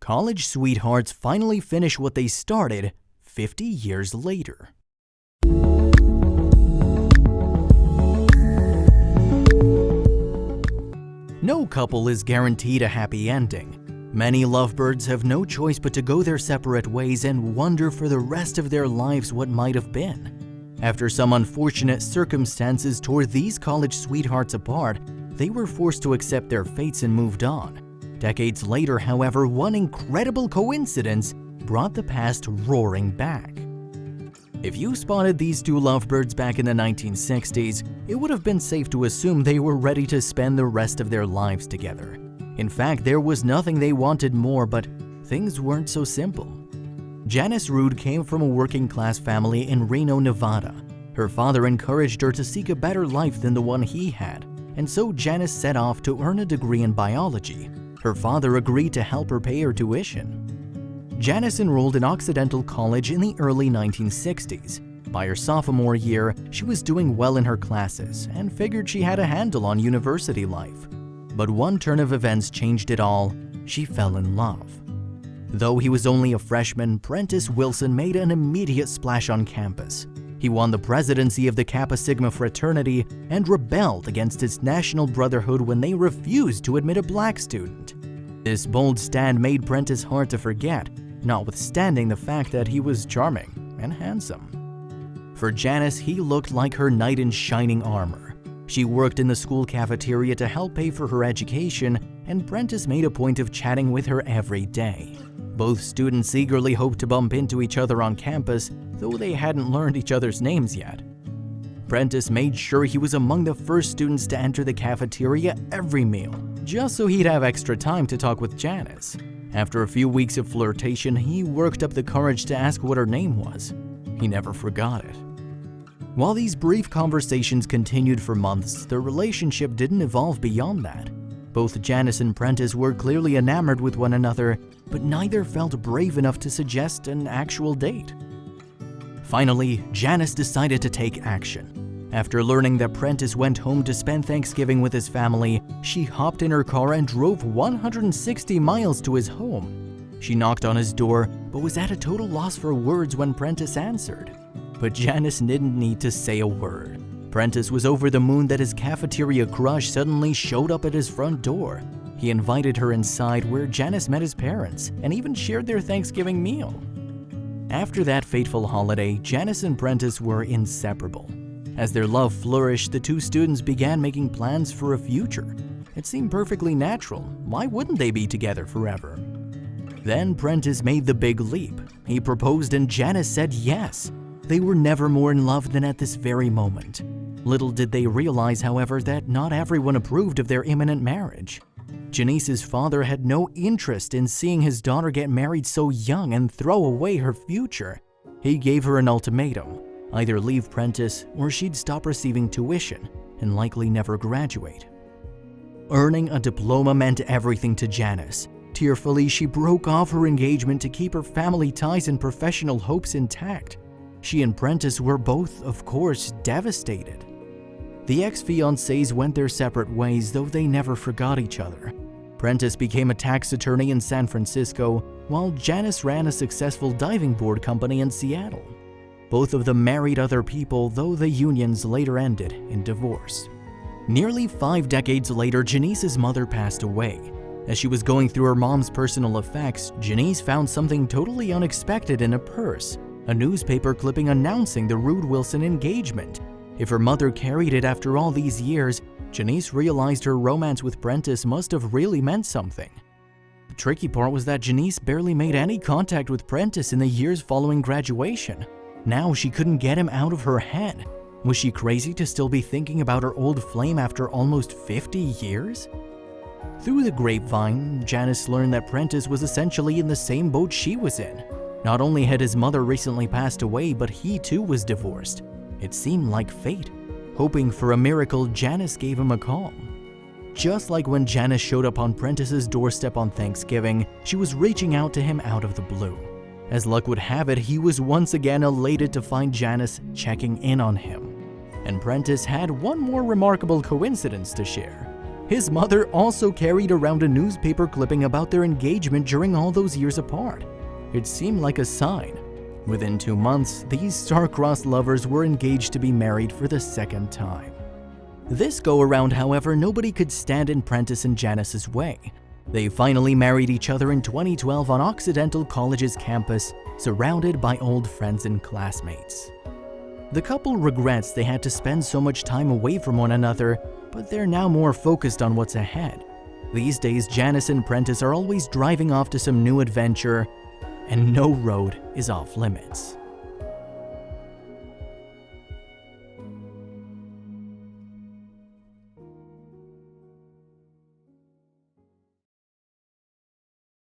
college sweethearts finally finish what they started 50 years later. No couple is guaranteed a happy ending. Many lovebirds have no choice but to go their separate ways and wonder for the rest of their lives what might have been. After some unfortunate circumstances tore these college sweethearts apart, they were forced to accept their fates and moved on. Decades later, however, one incredible coincidence brought the past roaring back. If you spotted these two lovebirds back in the 1960s, it would have been safe to assume they were ready to spend the rest of their lives together. In fact, there was nothing they wanted more, but things weren't so simple. Janice Rude came from a working-class family in Reno, Nevada. Her father encouraged her to seek a better life than the one he had, and so Janice set off to earn a degree in biology. Her father agreed to help her pay her tuition. Janice enrolled in Occidental College in the early 1960s. By her sophomore year, she was doing well in her classes and figured she had a handle on university life. But one turn of events changed it all. She fell in love. Though he was only a freshman, Prentice Wilson made an immediate splash on campus. He won the presidency of the Kappa Sigma fraternity and rebelled against its national brotherhood when they refused to admit a black student. This bold stand made Prentice hard to forget, notwithstanding the fact that he was charming and handsome. For Janice, he looked like her knight in shining armor. She worked in the school cafeteria to help pay for her education, and Prentice made a point of chatting with her every day. Both students eagerly hoped to bump into each other on campus, though they hadn't learned each other's names yet. Prentice made sure he was among the first students to enter the cafeteria every meal, just so he'd have extra time to talk with Janice. After a few weeks of flirtation, he worked up the courage to ask what her name was. He never forgot it. While these brief conversations continued for months, their relationship didn't evolve beyond that. Both Janice and Prentice were clearly enamored with one another, but neither felt brave enough to suggest an actual date. Finally, Janice decided to take action. After learning that Prentice went home to spend Thanksgiving with his family, she hopped in her car and drove 160 miles to his home. She knocked on his door, but was at a total loss for words when Prentice answered. But Janice didn't need to say a word. Prentice was over the moon that his cafeteria crush suddenly showed up at his front door. He invited her inside, where Janice met his parents and even shared their Thanksgiving meal. After that fateful holiday, Janice and Prentice were inseparable. As their love flourished, the two students began making plans for a future. It seemed perfectly natural. Why wouldn't they be together forever? Then Prentice made the big leap. He proposed and Janice said yes. They were never more in love than at this very moment. Little did they realize, however, that not everyone approved of their imminent marriage. Janice's father had no interest in seeing his daughter get married so young and throw away her future. He gave her an ultimatum: either leave Prentice or she'd stop receiving tuition and likely never graduate. Earning a diploma meant everything to Janice. Tearfully, she broke off her engagement to keep her family ties and professional hopes intact. She and Prentice were both, of course, devastated. The ex-fiancés went their separate ways, though they never forgot each other. Prentice became a tax attorney in San Francisco, while Janice ran a successful diving board company in Seattle. Both of them married other people, though the unions later ended in divorce. Nearly 5 decades later, Janice's mother passed away. As she was going through her mom's personal effects, Janice found something totally unexpected in a purse: a newspaper clipping announcing the Rude-Wilson engagement. If her mother carried it after all these years, Janice realized her romance with Prentice must have really meant something. The tricky part was that Janice barely made any contact with Prentice in the years following graduation. Now she couldn't get him out of her head. Was she crazy to still be thinking about her old flame after almost 50 years? Through the grapevine, Janice learned that Prentice was essentially in the same boat she was in. Not only had his mother recently passed away, but he too was divorced. It seemed like fate. Hoping for a miracle, Janice gave him a call. Just like when Janice showed up on Prentice's doorstep on Thanksgiving, she was reaching out to him out of the blue. As luck would have it, he was once again elated to find Janice checking in on him. And Prentice had one more remarkable coincidence to share. His mother also carried around a newspaper clipping about their engagement during all those years apart. It seemed like a sign. Within 2 months, these star-crossed lovers were engaged to be married for the second time. This go-around, however, nobody could stand in Prentiss and Janice's way. They finally married each other in 2012 on Occidental College's campus, surrounded by old friends and classmates. The couple regrets they had to spend so much time away from one another, but they're now more focused on what's ahead. These days, Janice and Prentiss are always driving off to some new adventure, and no road is off limits.